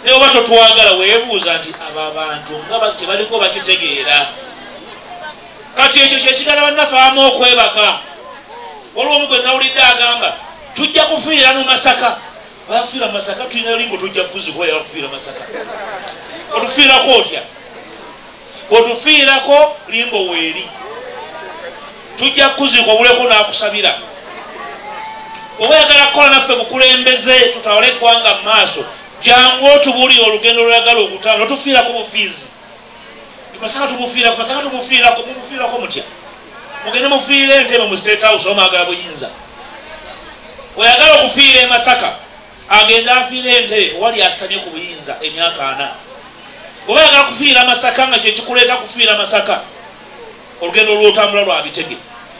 naye oba totwagala weebuuza nti abo abantu nga kye baliko bakitegeera. Kati ekyo kyesigala bannaffe abamu okwebaka. Waliwo omu gwe nawulidde agamba tujja kufiira mu Masaka. Bafiira mu Masaka tulina limbo tujja kuzibwa ya kufiira Masaka. Otufiirako otya? Otufiirako limbo weeri. Tujja kuzikwa obuleko n'akusabira. Oba oyagala kukola naffe bukulembeze tutawale eggwanga mu maaso, jangu otubuulire olugendo lw'oyagala okutambula. Totufiirako bufiizi. Masaka tumufiirako, Masaka tumufiirako, mumufiirako mutya? Mugende mufiire Entebbe mu State House omwagala buyinza. Oyagala okufiira e Masaka, agenda afiire Entebbe wali asitamye ku buyinza emyaka 4. Oba oyagala kufiira Masaka nga kye kikuleeta kufiira Masaka, olugendo lw'otambula lwa bitege.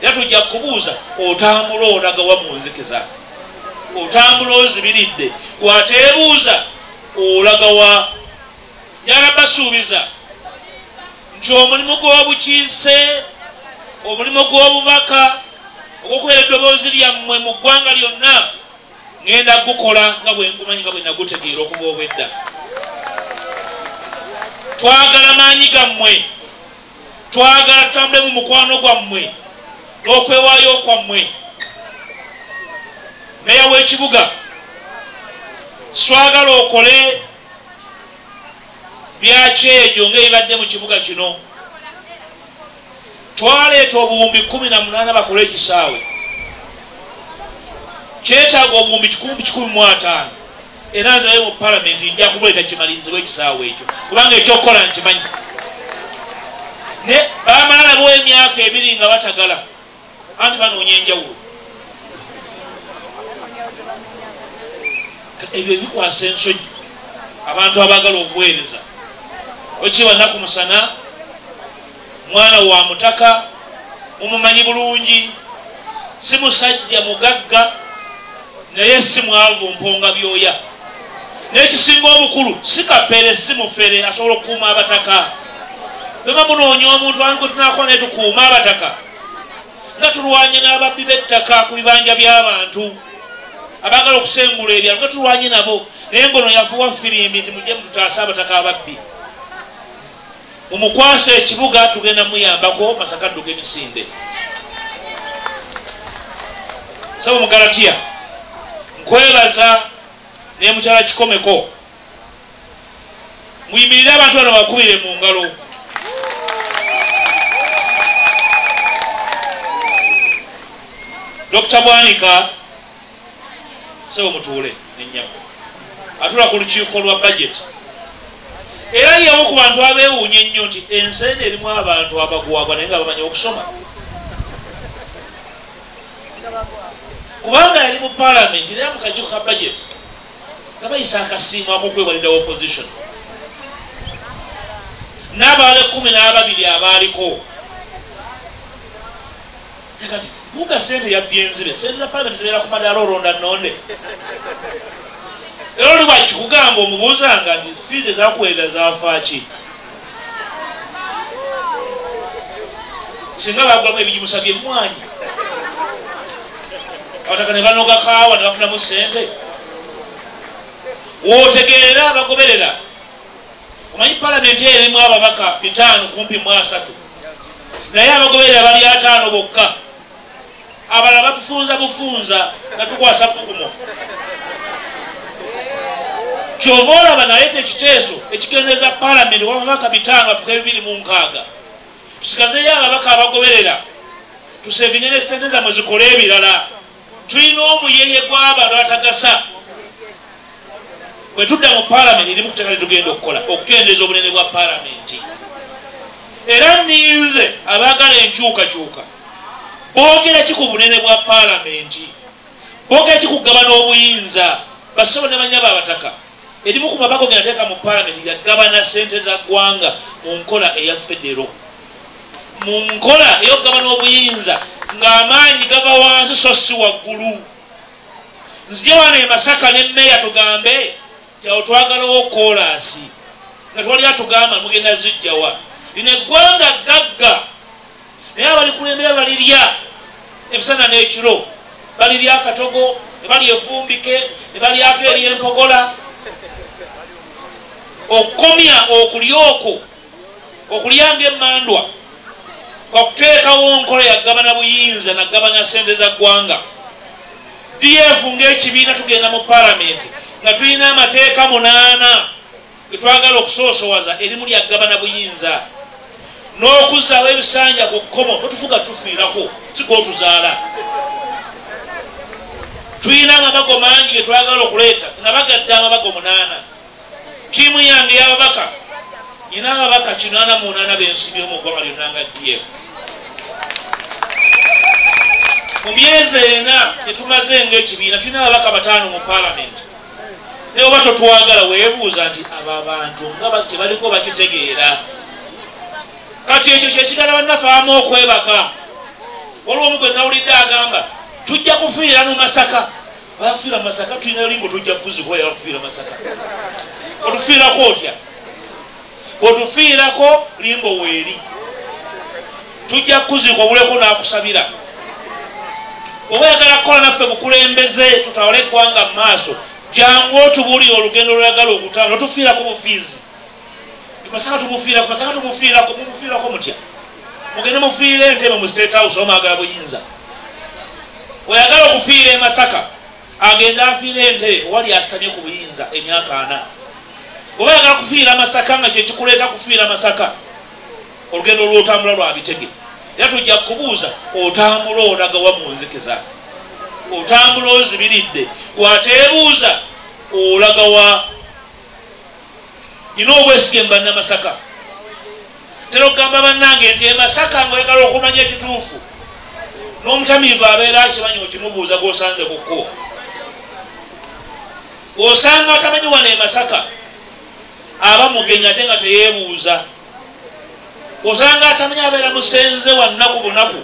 Era tujja kubuuza otambula olaga wa mu nzikiza. Otambula ozibiridde. Bw'ateebuuza olaga wa. Njagala basuubiza nti omulimu gw'obukiise, omulimu gw'obubaka, ogw'okubeera eddoboozi lyammwe mu ggwanga lyonna, ngenda gukola nga bwe ngumanyi nga bwe nagutegeera okuva obwedda. Twagala maanyi gammwe, twagala tutambule mu mukwano gwammwe n'okwewaayo kwammwe. Meya w'ekibuga, swagala okole byakyejo ng'ebibadde mu kibuga kino. Twaleeta obuwumbi 18 bakole ekisaawe. Kyetaaga obuwumbi 15,000 era nzirayo mu palamenti nja kubuleeta kimalirizibwa ekisaawe ekyo kubanga ekyokukola nkimanyi. Ne baamala nabo emyaka 2 nga batagala anti banoonya enjawulo. Ebyo bikwasa ensonyi abantu abaagala obuweereza. Okiwa nnaku musana, mwana wa mutaka, mumumanyi bulungi, si musajja mugagga naye si mwavu mponga byoya. N'ekisinga obukulu si kapere si mufere asobola okukuuma abataka. Beba munoonya omuntu wange tunakola naye tukuuma abataka. Nga tulwanye n'ababbi b'ettaka ku bibanja by'abantu abaagala okusengula ebyalo, nga tulwanye nabo. Naye ngono yafuwa firimbi nti mujje mututaase abataka ababbi. Mumukwasa ekibuga tugenda muyambako Masaka dduga emisinde. Sabo mu Galatiya nkwebaza ne mukyala kikomeko. Muyimirire abantu bano bakubire mu ngalo. Dr. Bwanika sabo mutuule n'ennyambo. Atula ku lukiiko lwa budget. Era yawo ku bantu abeewuunya ennyo nti ensi erimu abantu abagwagwa naye nga bamanyi okusoma. Kubanga yali mu palamenti era mu kakiiko ka budget nga bayisa akasiimu ak'okwewalira opposition. N'abawala 12 abaaliko. Kati buga sente yabbye enzibe, sente za palamenti zibeera ku madaala olonda nnonde. Era oli bwakikugamba omubuuzanga nti fiizi ezakuweerera zaafa ki? Singa bagulamu ebijimusa by'emmwanyi abataka ne banoga kaawa ne bafunamu ssente. Wootegeera abagoberera. Omanyi palamenti erimu ababaka 5 kumpi mu 3 naye abagoberera bali 5 bokka. Abalala batufunza bufunza nga tukwasa kugumo. Kyova olaba naleeta ekiteeso ekigendeeza palamenti wababaka 5 afuka 206. Tusigazeyo ababaka abagoberera tusevinge ne ssente zammwe zikole ebirala. Tulina omuyeye gw'abantu abatagasa. Bwe tudda mu palamenti erimu kuteeka ne tugenda okukola okukendeeza obunene bwa palamenti. Era nninze abaagala enkyukakyuka boogera ki ku bunene bwa palamenti, boogera ki ku kugabana obuyinza. Bassebo ne bannyabo abataka erimu ku mabaka gena teeka mu palamenti yagabana ssente za ggwanga mu nkola eya federo, mu nkola ey'okugabana obuyinza ng'amaanyi gava wansi so si waggulu. Nzije wano e Masaka ne mmeeya tugambe kyawo twagalawo koolaasi nga twali atugamba mugenda zijjawa. Lino eggwanga gagga naye abalikulembera balirya emisana n'ekiro, balirya akatogo ne balya efumbike ne balyako ery'empogola. okomya okulyoko okulyanga emmandwa kwakuteekawo nkola yagabana buyinza nagabanya sente za ggwanga. DF ng'ekibiina tugenda mu palamenti nga tulina amateeka 8 ge twagala okusoosowaza erimu lyagabana buyinza n'okuzaawo ebisanja ku kkomo totufuga tufiirako sigootuzaala. Tulina amabago mangi ge twagala okuleeta nabagadde amabago 8. Tiimu yange y'ababaka nyina ababaka 88 bensibyewo mu ggwanga lyonna nga DF. Mu myezi 4 etumaze ng'ekibiina tulina ababaka 5 mu palamenti. Naye oba totwagala weebuuza nti abo abantu nga kye baliko bakitegeera. Kati ekyo kyesigala bannaffe abamu okwebaka. Waliwo omu gwe nawulidde agamba tujja kufiira mu Masaka. Bafiira Masaka tulina limbo tujja kuzikuba yakufiira Masaka. Otufiirako otya? Otufiirako limbo weeri. Tujja kuzika obuleko n'akusabira. Oba oyagala kukola naffe bukulembeze tutawole eggwanga mu maaso jangu otubuulire olugendo lw'oyagala okutambula. Otufiirako bufiizi. Masaka tumufiirako, Masaka tumufiirako, mumufiirako mutya? Mugende mufiire Entebbe mu State House omwagala buyinza. Oyagala okufiira e Masaka agenda afiire Entebbe wali asitamye ku buyinza emyaka 4. Oba oyagala kufiira Masaka nga kyekikuleeta kufiira Masaka olugendo lw'otambula lwa bitege. Era tujja kubuuza otambula olaga wa mu nzikiza, otambula ozibiridde, bw'ateebuuza olaga wa. Ino obwesige mbanna Masaka. Tera okugamba bannange nti Masaka ng'oyagala okumanya ekituufu n'omutamiivu abeera akimanyi okimubuuza gw'osanze ku kkubo. Osanga atamanyi wano e Masaka aba mugenyi ate nga teyeebuuza. Osanga atamanyi abeera musenze wa nnaku bunaku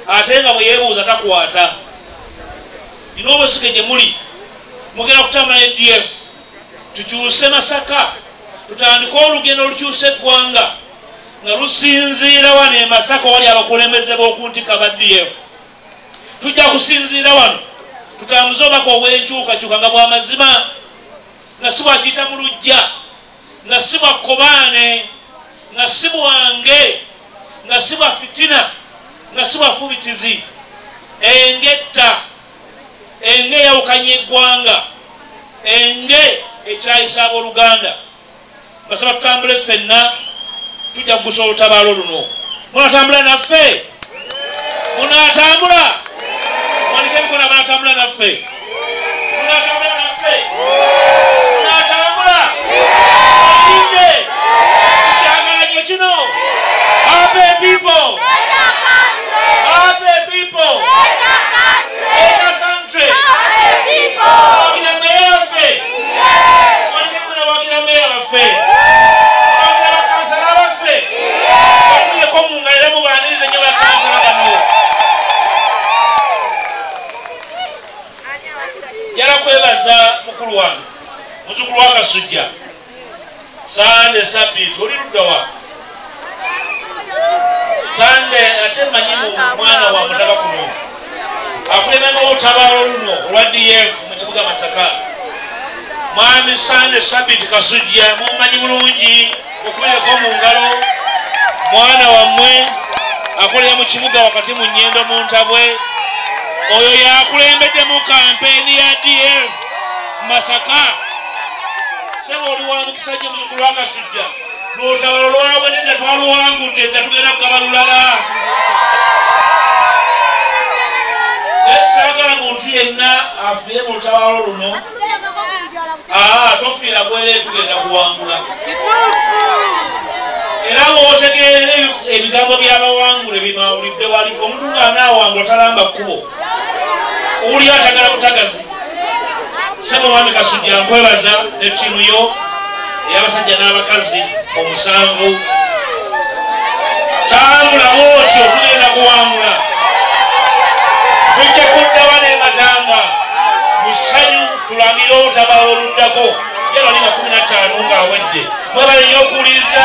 ate nga bwe yeebuuza takwata. Ino obwesige gye muli mugenda kutambula ne DF tukyuse Masaka. Tutandika olugendo olukyusa eggwanga nga lusinziira wano e Masaka wali abakulembeze b'okuntika ba DF. Tujja kusinziira wano tutambuze obubaka obw'enkyukakyuka nga bwa mazima, nga si bwakiyita mu lujja, nga si bwa kkobaane, nga si bwange, nga si bwa fitina, nga si bwa fubitizi. Engetta enge eyawukanya eggwanga, enge ekyayisa abooluganda. Basaba tutambule ffenna tujja kugusa olutabaalo luno. Munatambula naffe? Munatambula? Mwanike emikono abanatambula naffe. Munatambula naffe? Munatambula? Inde? Tukyagala nnyo kino? Happy people! Happy people! In the country! Wagira meya waffe? Mwanike emikono wagira meya waffe? Jala kwebaza mukulu wange muzukulu wa Kasujja Sande Sabit oli ludda wa Sande ate manyi mwana wa mutaka kuno akulembera olutabaalo luno olwa DF mu kibuga Masaka. Mwami Sande Sabit Kasujja mumanyi bulungi okubireko mu ngalo mwana wammwe akolera mu kibuga wakati mu Nnyendo mu Ntabwe. Oyo yakulembedde mu kampeeni ya DF Masaka. Sebo oli wa mukisa gye muzukulu wa Kasujja n'olutabaalo lwabwe nedda twaluwangudde dda tugenda kugaba lulala. Saagala muntu yenna afiire mu lutabaalo luno. Tofiira bwere tugenda kuwangula. Era bw'otegeera ebigambo by'abawangule bimawulidde wali omuntu ng'anaawangula talamba kkubo owuli atagala butagazi. Sebo mwami Kasujja nkwebaza ne ttiimu yo ey'abasajja n'abakazi 7. Tambula bw'otyo tugenda kuwangula. Tujja kudda wano e Matanga mu ssanyu tulangire olutabaalo oluddako. Jalo ni 15 ng'awedde. Mwebale nnyo okuwuliriza.